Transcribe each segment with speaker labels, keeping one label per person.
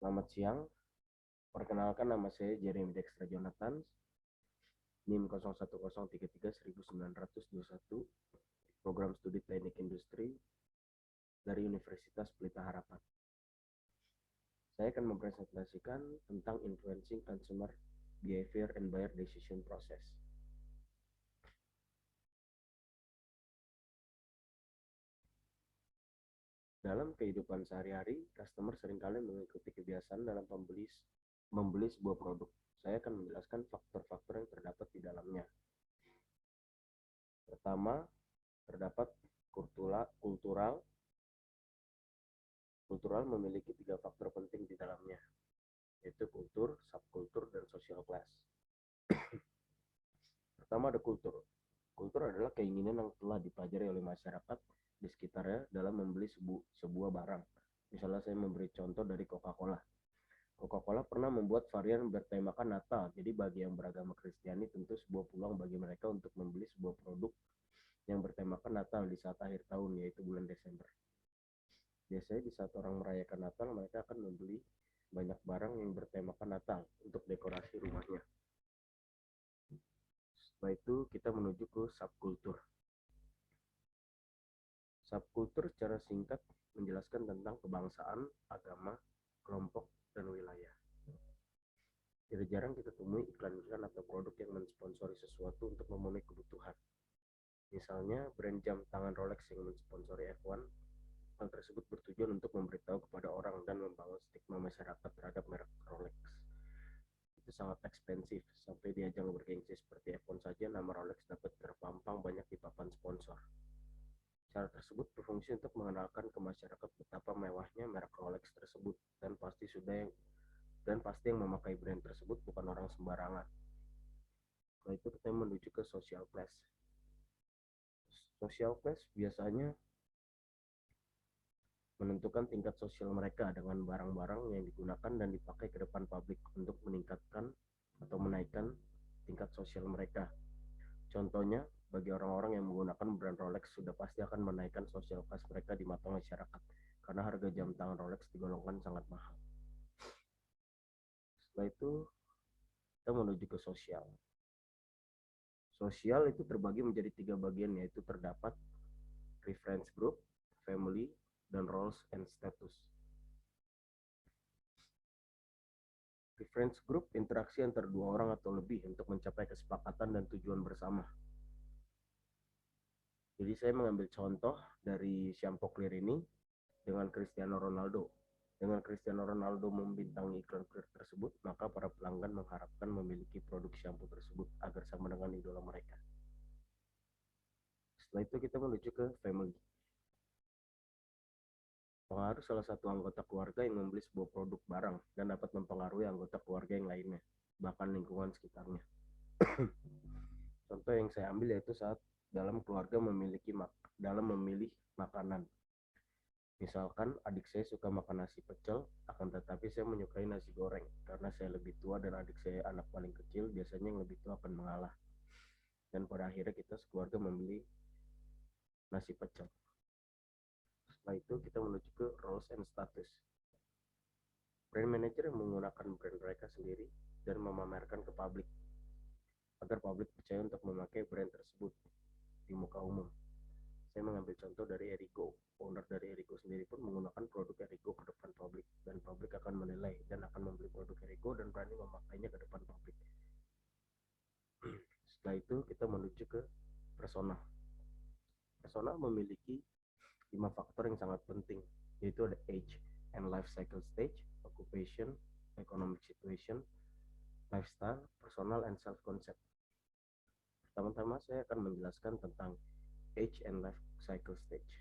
Speaker 1: Selamat siang, perkenalkan nama saya Jeremy Dexter Jonathan, NIM 01033191, Program Studi Teknik Industri dari Universitas Pelita Harapan. Saya akan mempresentasikan tentang Influencing Consumer Behavior and Buyer Decision Process. Dalam kehidupan sehari-hari, customer seringkali mengikuti kebiasaan dalam membeli sebuah produk. Saya akan menjelaskan faktor-faktor yang terdapat di dalamnya. Pertama, terdapat kultural. Kultural memiliki 3 faktor penting di dalamnya, yaitu kultur, subkultur, dan social class. Pertama ada kultur. Kultur adalah keinginan yang telah dipelajari oleh masyarakat di sekitarnya dalam membeli sebuah barang. Misalnya saya memberi contoh dari Coca-Cola. Coca-Cola pernah membuat varian bertemakan Natal. Jadi bagi yang beragama Kristiani tentu sebuah peluang bagi mereka untuk membeli sebuah produk yang bertemakan Natal di saat akhir tahun, yaitu bulan Desember. Biasanya di saat orang merayakan Natal, mereka akan membeli banyak barang yang bertemakan Natal untuk dekorasi rumahnya. Setelah itu kita menuju ke subkultur. Subkultur secara singkat menjelaskan tentang kebangsaan, agama, kelompok, dan wilayah. Tidak jarang kita temui iklan-iklan atau produk yang mensponsori sesuatu untuk memenuhi kebutuhan. Misalnya brand jam tangan Rolex yang mensponsori F1. Hal tersebut bertujuan untuk memberitahu kepada orang dan membangun stigma masyarakat terhadap merek Rolex. Itu sangat ekspensif, sampai di ajang bergengsi seperti F1 saja nama Rolex dapat terpampang banyak di papan sponsor. Cara tersebut berfungsi untuk mengenalkan ke masyarakat betapa mewahnya merek Rolex tersebut, dan pasti yang memakai brand tersebut bukan orang sembarangan. Setelah itu kita menuju ke social class. Social class biasanya menentukan tingkat sosial mereka dengan barang-barang yang digunakan dan dipakai ke depan publik untuk meningkatkan atau menaikkan tingkat sosial mereka. Contohnya, bagi orang-orang yang menggunakan brand Rolex sudah pasti akan menaikkan sosial class mereka di mata masyarakat, karena harga jam tangan Rolex digolongkan sangat mahal. Setelah itu, kita menuju ke sosial. Sosial itu terbagi menjadi 3 bagian, yaitu terdapat reference group, family, dan roles and status. Reference group interaksi antara 2 orang atau lebih untuk mencapai kesepakatan dan tujuan bersama. Jadi saya mengambil contoh dari shampoo Clear ini dengan Cristiano Ronaldo. Dengan Cristiano Ronaldo membintangi iklan Clear tersebut, maka para pelanggan mengharapkan memiliki produk shampoo tersebut agar sama dengan idola mereka. Setelah itu kita menuju ke family. Pengaruh salah satu anggota keluarga yang membeli sebuah produk barang dan dapat mempengaruhi anggota keluarga yang lainnya, bahkan lingkungan sekitarnya. Contoh yang saya ambil yaitu saat dalam keluarga dalam memilih makanan. Misalkan adik saya suka makan nasi pecel, akan tetapi saya menyukai nasi goreng. Karena saya lebih tua dan adik saya anak paling kecil, biasanya yang lebih tua akan mengalah. Dan pada akhirnya kita sekeluarga membeli nasi pecel. Setelah itu kita menuju ke roles and status. Brand manager yang menggunakan brand mereka sendiri dan memamerkan ke publik, agar publik percaya untuk memakai brand tersebut di muka umum. Saya mengambil contoh dari Erigo. Owner dari Erigo sendiri pun menggunakan produk Erigo ke depan publik, dan publik akan menilai dan akan membeli produk Erigo dan berani memakainya ke depan publik. Setelah itu kita menuju ke persona. Persona memiliki 5 faktor yang sangat penting, yaitu ada age and life cycle stage, occupation, economic situation, lifestyle, personal, and self-concept. Pertama-tama saya akan menjelaskan tentang age and life cycle stage.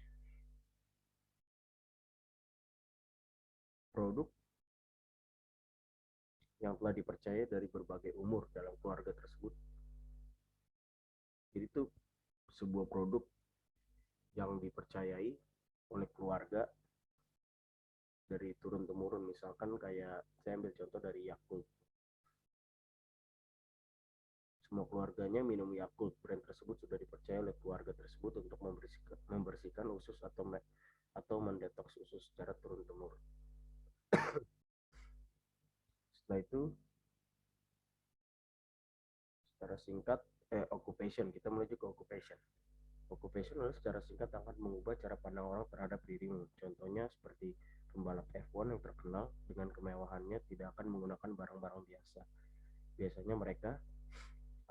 Speaker 1: Produk yang telah dipercaya dari berbagai umur dalam keluarga tersebut. Jadi itu sebuah produk yang dipercayai oleh keluarga dari turun-temurun. Misalkan kayak saya ambil contoh dari Yakult. Semua keluarganya minum Yakult. Brand tersebut sudah dipercaya oleh keluarga tersebut untuk membersihkan usus atau mendetoks usus secara turun-temurun. Setelah itu secara singkat occupation, kita menuju ke occupation. Occupation adalah secara singkat akan mengubah cara pandang orang terhadap dirimu. Contohnya seperti pembalap F1 yang terkenal dengan kemewahannya tidak akan menggunakan barang-barang biasa. Biasanya mereka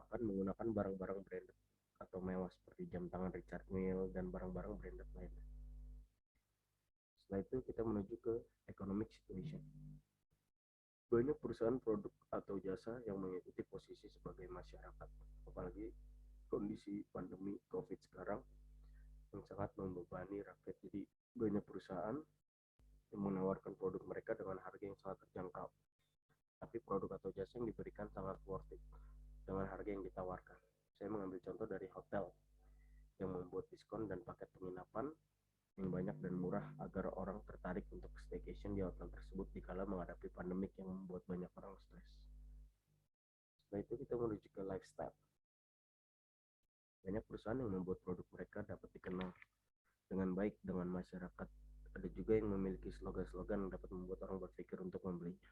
Speaker 1: akan menggunakan barang-barang branded atau mewah seperti jam tangan Richard Mille dan barang-barang branded lainnya. Setelah itu kita menuju ke economic situation. Banyak perusahaan produk atau jasa yang mengikuti posisi sebagai masyarakat, apalagi kondisi pandemi COVID sekarang yang sangat membebani rakyat. Jadi banyak perusahaan yang menawarkan produk mereka dengan harga yang sangat terjangkau, tapi produk atau jasa yang diberikan sangat worth it dengan harga yang ditawarkan. Saya mengambil contoh dari hotel yang membuat diskon dan paket penginapan yang banyak dan murah agar orang tertarik untuk staycation di hotel tersebut dikala menghadapi pandemik yang membuat banyak orang stres. Setelah itu kita menuju ke lifestyle. Banyak perusahaan yang membuat produk mereka dapat dikenal dengan baik dengan masyarakat. Ada juga yang memiliki slogan-slogan yang dapat membuat orang berpikir untuk membelinya.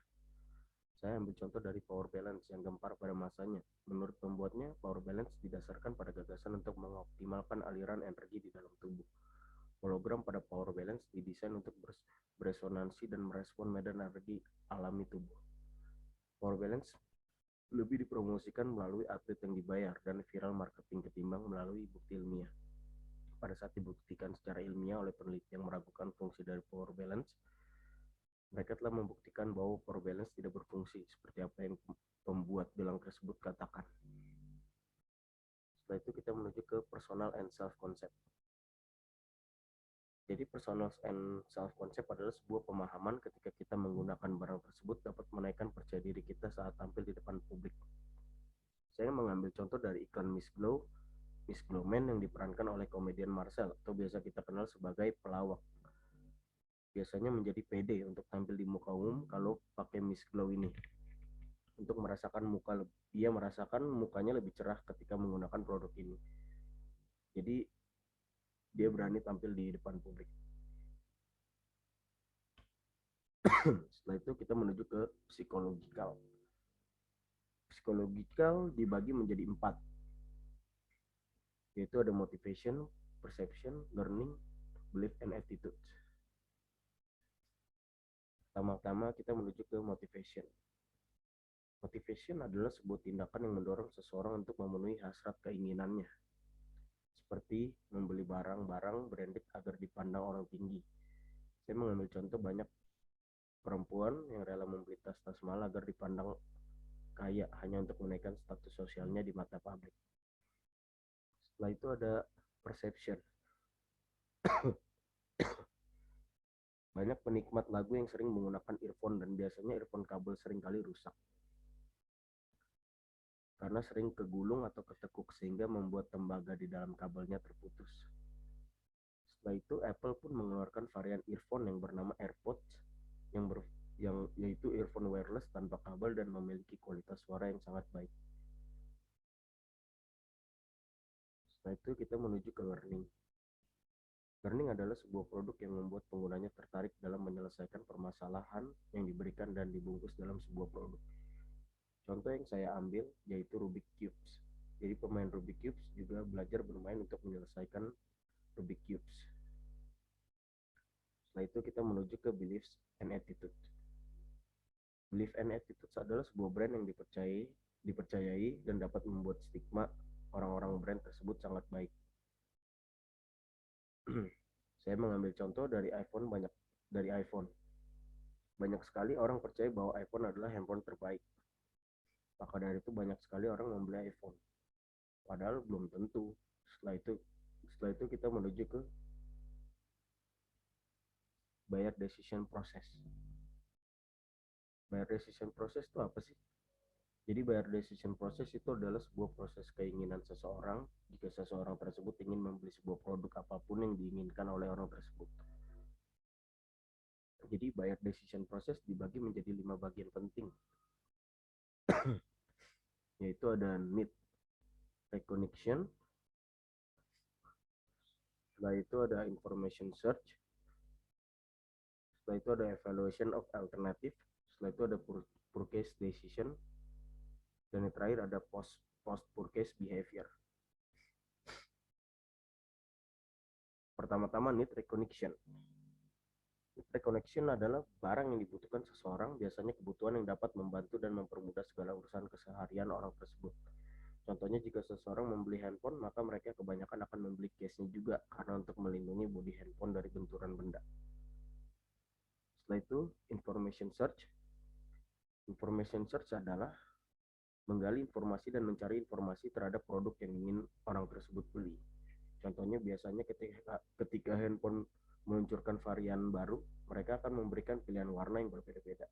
Speaker 1: Saya ambil contoh dari Power Balance yang gempar pada masanya. Menurut pembuatnya, Power Balance didasarkan pada gagasan untuk mengoptimalkan aliran energi di dalam tubuh. Hologram pada Power Balance didesain untuk beresonansi dan merespon medan energi alami tubuh. Power Balance lebih dipromosikan melalui atlet yang dibayar dan viral marketing ketimbang melalui bukti ilmiah. Pada saat dibuktikan secara ilmiah oleh peneliti yang meragukan fungsi dari Power Balance, mereka telah membuktikan bahwa Power Balance tidak berfungsi seperti apa yang pembuat bilang tersebut katakan. Setelah itu kita menuju ke personal and self concept. Jadi personal and self concept adalah sebuah pemahaman ketika kita menggunakan barang tersebut dapat menaikkan percaya diri kita saat tampil di depan publik. Saya mengambil contoh dari iklan Miss Glowman yang diperankan oleh komedian Marcel atau biasa kita kenal sebagai pelawak. Biasanya menjadi pede untuk tampil di muka umum kalau pakai Miss Glow ini. Untuk merasakan dia merasakan mukanya lebih cerah ketika menggunakan produk ini. Jadi dia berani tampil di depan publik. Setelah itu kita menuju ke psikologikal. Psikologikal dibagi menjadi 4, yaitu ada motivation, perception, learning, belief, and attitude. Pertama-tama kita menuju ke motivation. Motivation adalah sebuah tindakan yang mendorong seseorang untuk memenuhi hasrat keinginannya, seperti membeli barang-barang branded agar dipandang orang tinggi. Saya mengambil contoh banyak perempuan yang rela membeli tas-tas mahal agar dipandang kaya hanya untuk menaikkan status sosialnya di mata publik. Setelah itu ada perception. Banyak penikmat lagu yang sering menggunakan earphone dan biasanya earphone kabel seringkali rusak karena sering kegulung atau ketekuk sehingga membuat tembaga di dalam kabelnya terputus. Setelah itu Apple pun mengeluarkan varian earphone yang bernama AirPods yang yaitu earphone wireless tanpa kabel dan memiliki kualitas suara yang sangat baik. Setelah itu kita menuju ke learning. Learning adalah sebuah produk yang membuat penggunanya tertarik dalam menyelesaikan permasalahan yang diberikan dan dibungkus dalam sebuah produk. Contoh yang saya ambil yaitu Rubik Cubes. Jadi pemain Rubik Cubes juga belajar bermain untuk menyelesaikan Rubik Cubes. Setelah itu kita menuju ke beliefs and attitude. Belief and attitude adalah sebuah brand yang dipercayai dan dapat membuat stigma orang-orang brand tersebut sangat baik. Saya mengambil contoh dari iPhone. Banyak sekali orang percaya bahwa iPhone adalah handphone terbaik. Maka dari itu banyak sekali orang membeli iPhone. Padahal belum tentu. Setelah itu kita menuju ke buyer decision process. Buyer decision process itu apa sih? Jadi buyer decision process itu adalah sebuah proses keinginan seseorang jika seseorang tersebut ingin membeli sebuah produk apapun yang diinginkan oleh orang tersebut. Jadi buyer decision process dibagi menjadi 5 bagian penting. Yaitu ada need recognition, setelah itu ada information search, setelah itu ada evaluation of alternative, Setelah itu ada purchase decision, dan yang terakhir ada post purchase behavior. Pertama-tama need recognition. Need recognition adalah barang yang dibutuhkan seseorang, biasanya kebutuhan yang dapat membantu dan mempermudah segala urusan keseharian orang tersebut. Contohnya, jika seseorang membeli handphone, maka mereka kebanyakan akan membeli case-nya juga karena untuk melindungi bodi handphone dari benturan benda. Setelah itu, information search. Information search adalah menggali informasi dan mencari informasi terhadap produk yang ingin orang tersebut beli. Contohnya, biasanya ketika handphone meluncurkan varian baru, mereka akan memberikan pilihan warna yang berbeda-beda.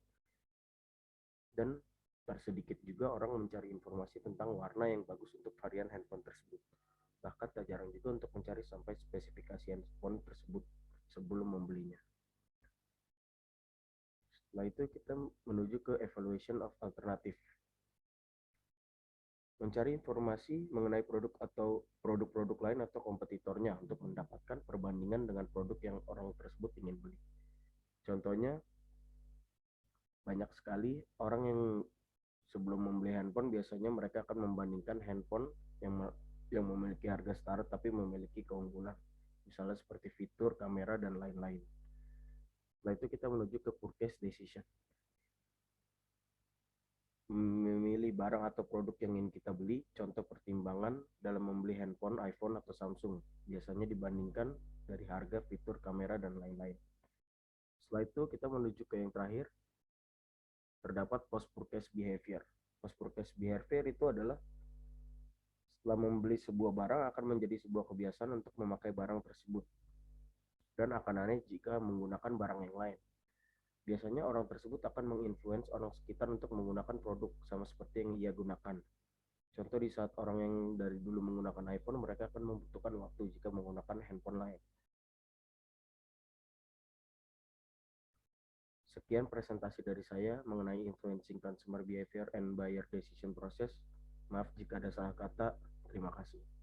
Speaker 1: Dan tersedikit juga orang mencari informasi tentang warna yang bagus untuk varian handphone tersebut. Bahkan tak jarang juga untuk mencari sampai spesifikasi handphone tersebut sebelum membelinya. Setelah itu kita menuju ke evaluation of alternative. Mencari informasi mengenai produk atau produk-produk lain atau kompetitornya untuk mendapatkan perbandingan dengan produk yang orang tersebut ingin beli. Contohnya, banyak sekali orang yang sebelum membeli handphone biasanya mereka akan membandingkan handphone yang memiliki harga setara tapi memiliki keunggulan, misalnya seperti fitur, kamera, dan lain-lain. Setelah itu kita menuju ke purchase decision. Memilih barang atau produk yang ingin kita beli. Contoh pertimbangan dalam membeli handphone, iPhone atau Samsung biasanya dibandingkan dari harga, fitur, kamera, dan lain-lain. Setelah itu kita menuju ke yang terakhir, terdapat post purchase behavior. Post purchase behavior itu adalah setelah membeli sebuah barang akan menjadi sebuah kebiasaan untuk memakai barang tersebut, dan akan aneh jika menggunakan barang yang lain. Biasanya orang tersebut akan menginfluence orang sekitar untuk menggunakan produk sama seperti yang ia gunakan. Contoh, di saat orang yang dari dulu menggunakan iPhone, mereka akan membutuhkan waktu jika menggunakan handphone lain. Sekian presentasi dari saya mengenai influencing consumer behavior and buyer decision process. Maaf jika ada salah kata. Terima kasih.